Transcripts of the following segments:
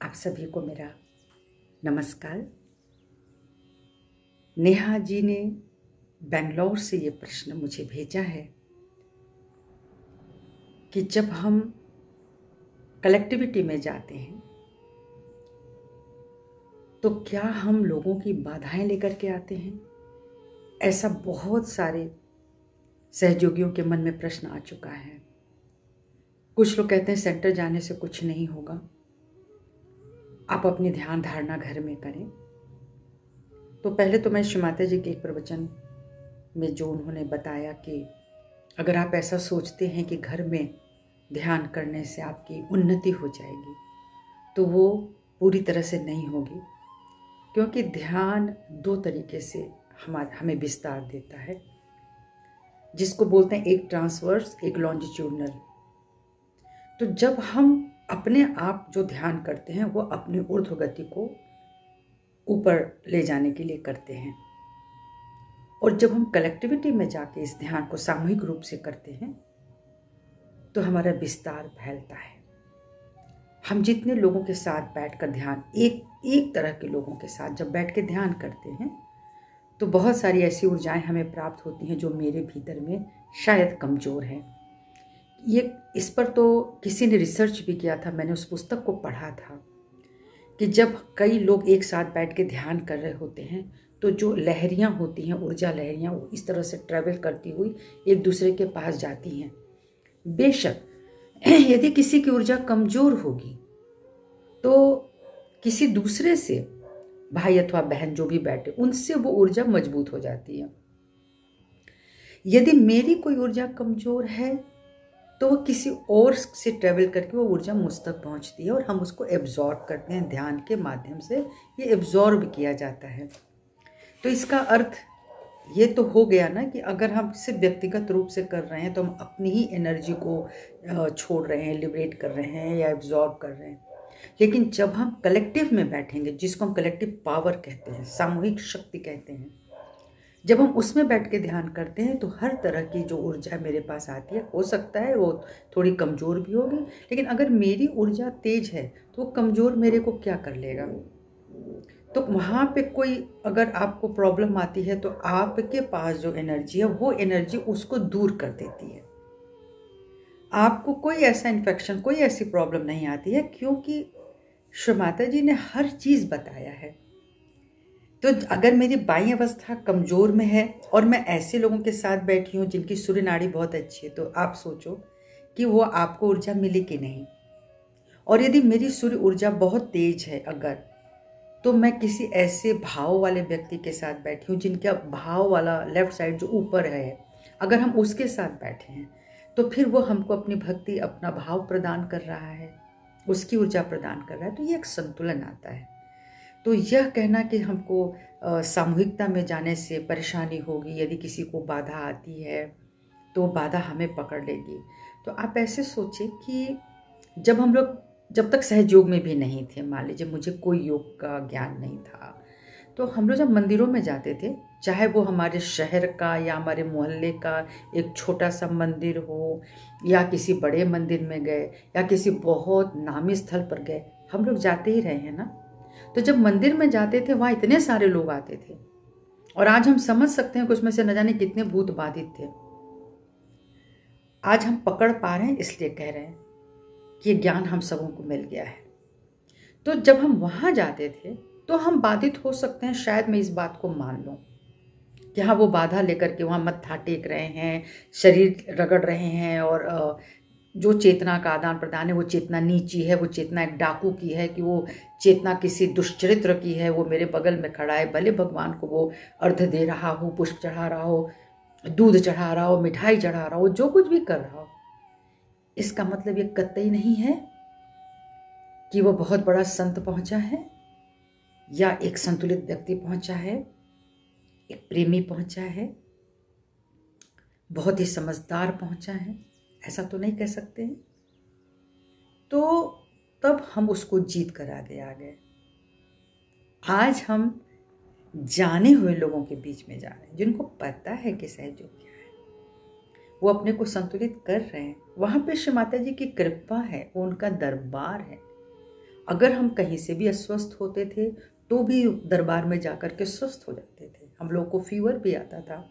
आप सभी को मेरा नमस्कार। नेहा जी ने बेंगलोर से ये प्रश्न मुझे भेजा है कि जब हम कलेक्टिविटी में जाते हैं तो क्या हम लोगों की बाधाएं लेकर के आते हैं। ऐसा बहुत सारे सहयोगियों के मन में प्रश्न आ चुका है। कुछ लोग कहते हैं सेंटर जाने से कुछ नहीं होगा, आप अपनी ध्यान धारणा घर में करें। तो पहले तो मैं श्री माता जी के एक प्रवचन में जो उन्होंने बताया कि अगर आप ऐसा सोचते हैं कि घर में ध्यान करने से आपकी उन्नति हो जाएगी तो वो पूरी तरह से नहीं होगी, क्योंकि ध्यान दो तरीके से हमें विस्तार देता है, जिसको बोलते हैं एक ट्रांसवर्स, एक लॉन्जिट्यूडनल। तो जब हम अपने आप जो ध्यान करते हैं वो अपनी ऊर्ध्व गति को ऊपर ले जाने के लिए करते हैं, और जब हम कलेक्टिविटी में जाके इस ध्यान को सामूहिक रूप से करते हैं तो हमारा विस्तार फैलता है। हम जितने लोगों के साथ बैठकर ध्यान, एक तरह के लोगों के साथ जब बैठ के ध्यान करते हैं तो बहुत सारी ऐसी ऊर्जाएं हमें प्राप्त होती हैं जो मेरे भीतर में शायद कमज़ोर हैं। इस पर तो किसी ने रिसर्च भी किया था, मैंने उस पुस्तक को पढ़ा था कि जब कई लोग एक साथ बैठ के ध्यान कर रहे होते हैं तो जो लहरियाँ होती हैं, ऊर्जा लहरियाँ, वो इस तरह से ट्रैवल करती हुई एक दूसरे के पास जाती हैं। बेशक यदि किसी की ऊर्जा कमज़ोर होगी तो किसी दूसरे से, भाई अथवा बहन जो भी बैठे, उनसे वो ऊर्जा मजबूत हो जाती है। यदि मेरी कोई ऊर्जा कमज़ोर है तो वो किसी और से ट्रेवल करके वो ऊर्जा मुझ तक पहुंचती है और हम उसको एब्जॉर्ब करते हैं। ध्यान के माध्यम से ये एब्जॉर्ब किया जाता है। तो इसका अर्थ ये तो हो गया ना कि अगर हम सिर्फ व्यक्तिगत रूप से कर रहे हैं तो हम अपनी ही एनर्जी को छोड़ रहे हैं, लिबरेट कर रहे हैं या एब्जॉर्ब कर रहे हैं। लेकिन जब हम कलेक्टिव में बैठेंगे, जिसको हम कलेक्टिव पावर कहते हैं, सामूहिक शक्ति कहते हैं, जब हम उसमें बैठ के ध्यान करते हैं तो हर तरह की जो ऊर्जा मेरे पास आती है, हो सकता है वो थोड़ी कमज़ोर भी होगी, लेकिन अगर मेरी ऊर्जा तेज है तो वो कमज़ोर मेरे को क्या कर लेगा। तो वहाँ पे कोई अगर आपको प्रॉब्लम आती है तो आपके पास जो एनर्जी है वो एनर्जी उसको दूर कर देती है। आपको कोई ऐसा इन्फेक्शन, कोई ऐसी प्रॉब्लम नहीं आती है, क्योंकि श्री माता जी ने हर चीज़ बताया है। तो अगर मेरी बाई अवस्था कमज़ोर में है और मैं ऐसे लोगों के साथ बैठी हूँ जिनकी सूर्य नाड़ी बहुत अच्छी है, तो आप सोचो कि वो आपको ऊर्जा मिली कि नहीं। और यदि मेरी सूर्य ऊर्जा बहुत तेज है अगर, तो मैं किसी ऐसे भाव वाले व्यक्ति के साथ बैठी हूँ जिनका भाव वाला लेफ्ट साइड जो ऊपर है, अगर हम उसके साथ बैठे हैं तो फिर वो हमको अपनी भक्ति, अपना भाव प्रदान कर रहा है, उसकी ऊर्जा प्रदान कर रहा है, तो ये एक संतुलन आता है। तो यह कहना कि हमको सामूहिकता में जाने से परेशानी होगी, यदि किसी को बाधा आती है तो बाधा हमें पकड़ लेगी, तो आप ऐसे सोचें कि जब हम लोग, जब तक सहयोग में भी नहीं थे, मान लीजिए मुझे कोई योग का ज्ञान नहीं था, तो हम लोग जब मंदिरों में जाते थे, चाहे वो हमारे शहर का या हमारे मोहल्ले का एक छोटा सा मंदिर हो या किसी बड़े मंदिर में गए या किसी बहुत नामी स्थल पर गए, हम लोग जाते ही रहे हैं ना। तो जब मंदिर में जाते थे वहाँ इतने सारे लोग आते थे, और आज हम समझ सकते हैं कि उसमें से न जाने कितने भूत बाधित थे। आज हम पकड़ पा रहे हैं इसलिए कह रहे हैं कि ये ज्ञान हम सबों को मिल गया है। तो जब हम वहाँ जाते थे तो हम बाधित हो सकते हैं, शायद मैं इस बात को मान लूँ कि हाँ, वो बाधा लेकर के वहाँ मत्था टेक रहे हैं, शरीर रगड़ रहे हैं, और जो चेतना का आदान प्रदान है वो चेतना नीची है, वो चेतना एक डाकू की है, कि वो चेतना किसी दुष्चरित्र की है, वो मेरे बगल में खड़ा है, भले भगवान को वो अर्घ दे रहा हो, पुष्प चढ़ा रहा हो, दूध चढ़ा रहा हो, मिठाई चढ़ा रहा हो, जो कुछ भी कर रहा हो, इसका मतलब ये कतई नहीं है कि वो बहुत बड़ा संत पहुंचा है या एक संतुलित व्यक्ति पहुंचा है, एक प्रेमी पहुंचा है, बहुत ही समझदार पहुंचा है, ऐसा तो नहीं कह सकते हैं। तो तब हम उसको जीत कर आगे आ गए। आज हम जाने हुए लोगों के बीच में जा रहे हैं, जिनको पता है कि सहयोग क्या है, वो अपने को संतुलित कर रहे हैं। वहाँ पे श्री माता जी की कृपा है, वो उनका दरबार है। अगर हम कहीं से भी अस्वस्थ होते थे तो भी दरबार में जाकर के स्वस्थ हो जाते थे। हम लोग को फीवर भी आता था।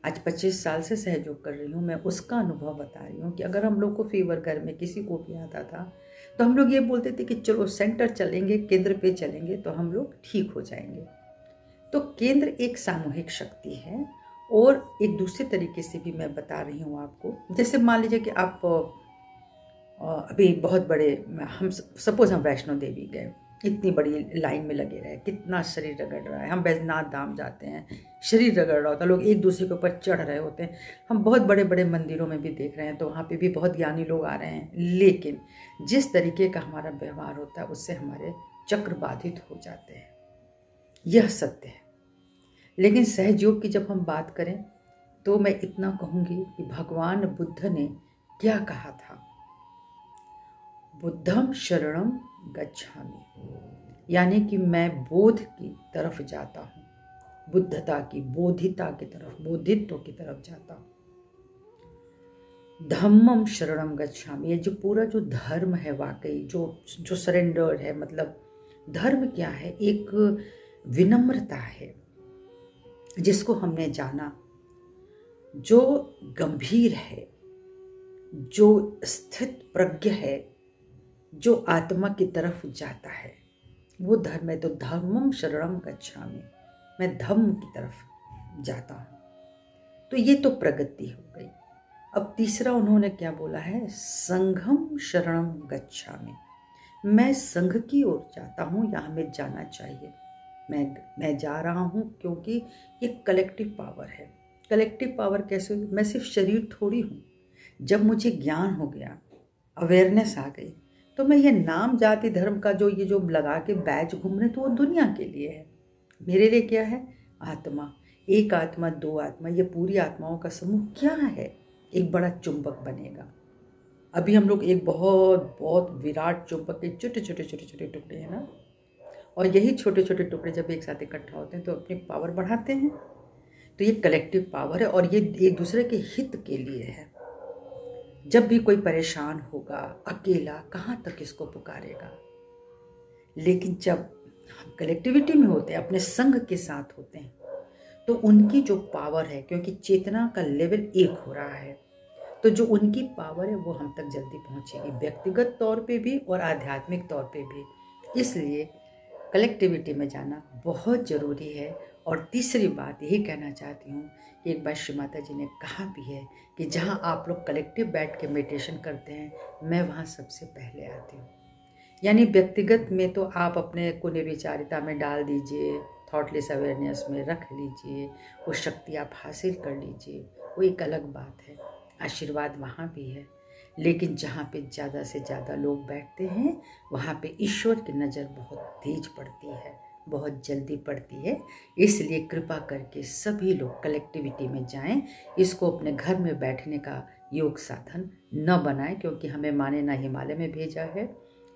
आज 25 साल से सहयोग कर रही हूँ, मैं उसका अनुभव बता रही हूँ कि अगर हम लोग को फीवर घर में किसी को भी आता था तो हम लोग ये बोलते थे कि चलो सेंटर चलेंगे, केंद्र पे चलेंगे तो हम लोग ठीक हो जाएंगे। तो केंद्र एक सामूहिक शक्ति है। और एक दूसरे तरीके से भी मैं बता रही हूँ आपको, जैसे मान लीजिए कि आप अभी बहुत बड़े, हम सपोज हम वैष्णो देवी गए, इतनी बड़ी लाइन में लगे रहे, कितना शरीर रगड़ रहा है। हम बैजनाथ धाम जाते हैं, शरीर रगड़ रहा होता है, लोग एक दूसरे के ऊपर चढ़ रहे होते हैं। हम बहुत बड़े बड़े मंदिरों में भी देख रहे हैं तो वहाँ पे भी बहुत ज्ञानी लोग आ रहे हैं, लेकिन जिस तरीके का हमारा व्यवहार होता है उससे हमारे चक्र बाधित हो जाते हैं। यह सत्य है। लेकिन सहयोग की जब हम बात करें तो मैं इतना कहूँगी कि भगवान बुद्ध ने क्या कहा था, बुद्धम शरणम गच्छामि, यानी कि मैं बोध की तरफ जाता हूँ, बुद्धता की, बोधिता की तरफ, बोधित्व की तरफ जाता हूँ। धम्मम शरणम गच्छामि, ये जो पूरा जो धर्म है, वाकई जो सरेंडर्ड है, मतलब धर्म क्या है, एक विनम्रता है जिसको हमने जाना, जो गंभीर है, जो स्थित प्रज्ञ है, जो आत्मा की तरफ जाता है, वो धर्म है। तो धर्मम शरणम गच्छामि, मैं धम्म की तरफ जाता हूँ। तो ये तो प्रगति हो गई। अब तीसरा उन्होंने क्या बोला है, संघम शरणम गच्छामि, मैं संघ की ओर जाता हूँ या हमें जाना चाहिए। मैं जा रहा हूँ क्योंकि ये कलेक्टिव पावर है। कलेक्टिव पावर कैसे हुई, मैं सिर्फ शरीर थोड़ी हूँ। जब मुझे ज्ञान हो गया, अवेयरनेस आ गई, तो मैं ये नाम जाति धर्म का जो लगा के बैच घूम रहे, तो वो दुनिया के लिए है। मेरे लिए क्या है, आत्मा, एक आत्मा, दो आत्मा, ये पूरी आत्माओं का समूह क्या है, एक बड़ा चुंबक बनेगा। अभी हम लोग एक बहुत बहुत विराट चुंबक के छोटे छोटे छोटे छोटे टुकड़े हैं ना, और यही छोटे छोटे टुकड़े जब एक साथ इकट्ठा होते हैं तो अपनी पावर बढ़ाते हैं। तो ये कलेक्टिव पावर है और ये एक दूसरे के हित के लिए है। जब भी कोई परेशान होगा, अकेला कहाँ तक इसको पुकारेगा, लेकिन जब हम कलेक्टिविटी में होते हैं, अपने संघ के साथ होते हैं, तो उनकी जो पावर है, क्योंकि चेतना का लेवल एक हो रहा है, तो जो उनकी पावर है वो हम तक जल्दी पहुंचेगी, व्यक्तिगत तौर पे भी और आध्यात्मिक तौर पे भी। इसलिए कलेक्टिविटी में जाना बहुत ज़रूरी है। और तीसरी बात यही कहना चाहती हूँ कि एक बार श्री माता जी ने कहा भी है कि जहाँ आप लोग कलेक्टिव बैठ के मेडिटेशन करते हैं, मैं वहाँ सबसे पहले आती हूँ। यानी व्यक्तिगत में तो आप अपने को निर्विचारिता में डाल दीजिए, थॉटलेस अवेयरनेस में रख लीजिए, वो शक्ति आप हासिल कर लीजिए, वो एक अलग बात है, आशीर्वाद वहाँ भी है। लेकिन जहाँ पे ज़्यादा से ज़्यादा लोग बैठते हैं, वहाँ पे ईश्वर की नज़र बहुत तेज पड़ती है, बहुत जल्दी पड़ती है। इसलिए कृपा करके सभी लोग कलेक्टिविटी में जाएं। इसको अपने घर में बैठने का योग साधन न बनाएं, क्योंकि हमें माने ना हिमालय में भेजा है,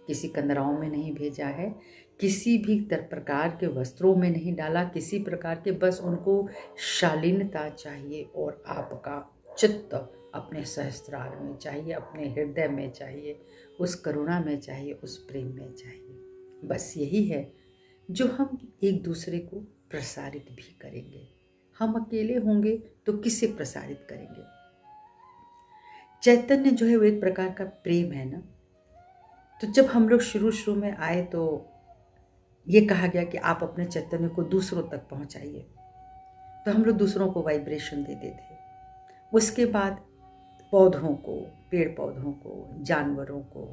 किसी कंदराओं में नहीं भेजा है, किसी भी प्रकार के वस्त्रों में नहीं डाला, किसी प्रकार के, बस उनको शालीनता चाहिए और आपका चित्त अपने सहस्त्रार में चाहिए, अपने हृदय में चाहिए, उस करुणा में चाहिए, उस प्रेम में चाहिए। बस यही है जो हम एक दूसरे को प्रसारित भी करेंगे। हम अकेले होंगे तो किसे प्रसारित करेंगे। चैतन्य जो है वो एक प्रकार का प्रेम है ना। तो जब हम लोग शुरू में आए तो ये कहा गया कि आप अपने चैतन्य को दूसरों तक पहुंचाइए, तो हम लोग दूसरों को वाइब्रेशन देते थे। उसके बाद पौधों को, पेड़ पौधों को, जानवरों को,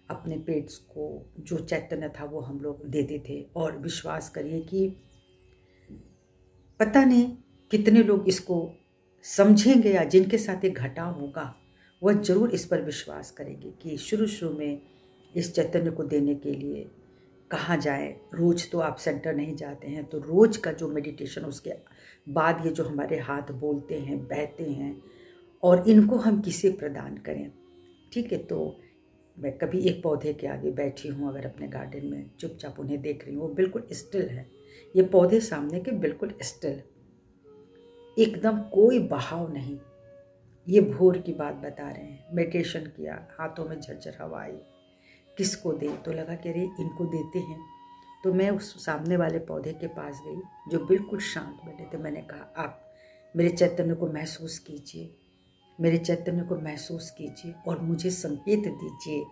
अपने पेट्स को जो चैतन्य था वो हम लोग देते थे। और विश्वास करिए कि पता नहीं कितने लोग इसको समझेंगे या जिनके साथ ये घटा होगा वह जरूर इस पर विश्वास करेंगे कि शुरू में इस चैतन्य को देने के लिए कहाँ जाए। रोज़ तो आप सेंटर नहीं जाते हैं, तो रोज़ का जो मेडिटेशन, उसके बाद ये जो हमारे हाथ बोलते हैं, बहते हैं, और इनको हम किसे प्रदान करें। ठीक है, तो मैं कभी एक पौधे के आगे बैठी हूँ, अगर अपने गार्डन में चुपचाप उन्हें देख रही हूँ, वो बिल्कुल स्टिल है, ये पौधे सामने के बिल्कुल स्टिल, एकदम कोई बहाव नहीं। ये भोर की बात बता रहे हैं, मेडिटेशन किया, हाथों में झरझर हवा आई, किसको दें, तो लगा कि अरे इनको देते हैं। तो मैं उस सामने वाले पौधे के पास गई जो बिल्कुल शांत बैठे थे। मैंने कहा, आप मेरे चैतन्य को महसूस कीजिए, मेरे चैतन्य को महसूस कीजिए और मुझे संकेत दीजिए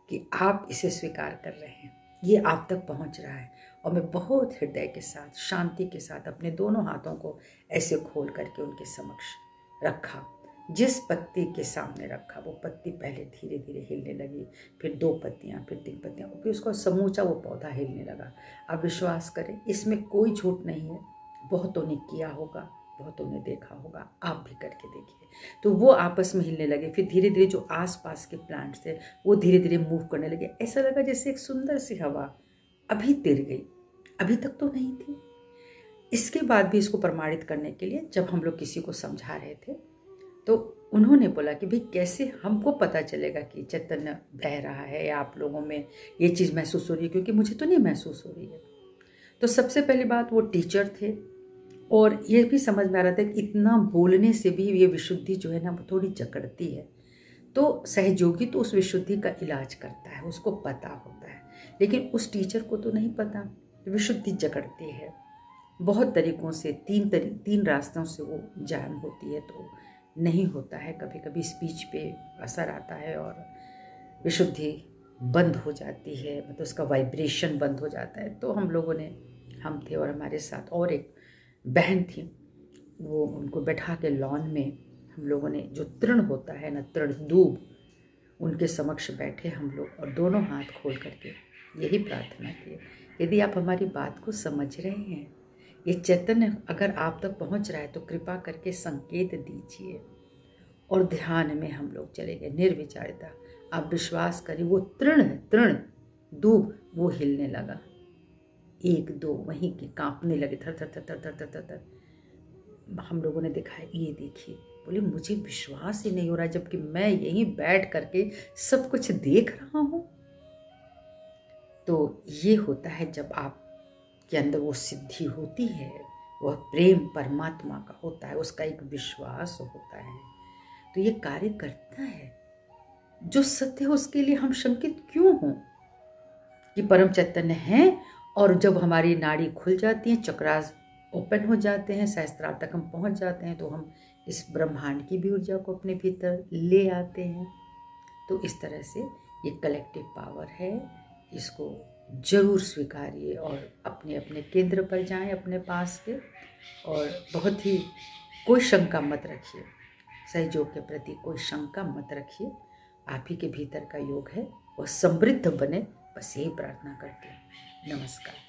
कि आप इसे स्वीकार कर रहे हैं, ये आप तक पहुंच रहा है। और मैं बहुत हृदय के साथ, शांति के साथ अपने दोनों हाथों को ऐसे खोल करके उनके समक्ष रखा। जिस पत्ती के सामने रखा वो पत्ती पहले धीरे धीरे हिलने लगी, फिर 2 पत्तियां, फिर 3 पत्तियां, फिर उसका समूचा वो पौधा हिलने लगा। आप विश्वास करें, इसमें कोई झूठ नहीं है। बहुतों ने किया होगा, बहुतों ने देखा होगा, आप भी करके देखिए। तो वो आपस में हिलने लगे। फिर धीरे धीरे जो आसपास के प्लांट्स थे वो धीरे धीरे मूव करने लगे। ऐसा लगा जैसे एक सुंदर सी हवा अभी तिर गई, अभी तक तो नहीं थी। इसके बाद भी इसको प्रमाणित करने के लिए जब हम लोग किसी को समझा रहे थे तो उन्होंने बोला कि भाई कैसे हमको पता चलेगा कि चैतन्य बह रहा है या आप लोगों में ये चीज़ महसूस हो रही है, क्योंकि मुझे तो नहीं महसूस हो रही है। तो सबसे पहली बात, वो टीचर थे और ये भी समझ में आ रहा था कि इतना बोलने से भी ये विशुद्धि जो है ना वो थोड़ी जकड़ती है। तो सहयोगी तो उस विशुद्धि का इलाज करता है, उसको पता होता है, लेकिन उस टीचर को तो नहीं पता विशुद्धि जकड़ती है। बहुत तरीक़ों से, 3 रास्तों से वो जान होती है, तो नहीं होता है। कभी कभी स्पीच पे असर आता है और विशुद्धि बंद हो जाती है, मतलब उसका वाइब्रेशन बंद हो जाता है। तो हम लोगों ने, हम थे और हमारे साथ और एक बहन थी, वो उनको बैठा के लॉन में हम लोगों ने, जो तृण होता है ना, तृण दूब, उनके समक्ष बैठे हम लोग और दोनों हाथ खोल करके यही प्रार्थना की, यदि आप हमारी बात को समझ रहे हैं, ये चैतन्य अगर आप तक पहुंच रहा है तो कृपा करके संकेत दीजिए। और ध्यान में हम लोग चले गए, निर्विचारिता। आप विश्वास करिए, वो तृण दूब वो हिलने लगा, 1 2 वहीं के कांपने लगे, थर थर थर थर थर थर थर थर। हम लोगों ने देखा, ये देखिए, बोले मुझे विश्वास ही नहीं हो रहा है, जबकि मैं यहीं बैठ करके सब कुछ देख रहा हूँ। तो ये होता है जब आप के अंदर वो सिद्धि होती है, वह प्रेम परमात्मा का होता है, उसका एक विश्वास होता है, तो ये कार्य करता है। जो सत्य है उसके लिए हम शंकित क्यों हों कि परम चैतन्य है। और जब हमारी नाड़ी खुल जाती है, चक्रास ओपन हो जाते हैं, सहस्त्रार तक हम पहुंच जाते हैं, तो हम इस ब्रह्मांड की भी ऊर्जा को अपने भीतर ले आते हैं। तो इस तरह से ये कलेक्टिव पावर है, इसको जरूर स्वीकारिए और अपने अपने केंद्र पर जाएं, अपने पास के। और बहुत ही कोई शंका मत रखिए, सहयोग के प्रति कोई शंका मत रखिए। आप ही के भीतर का योग है, वह समृद्ध बने, बस यही प्रार्थना करते हैं। नमस्कार।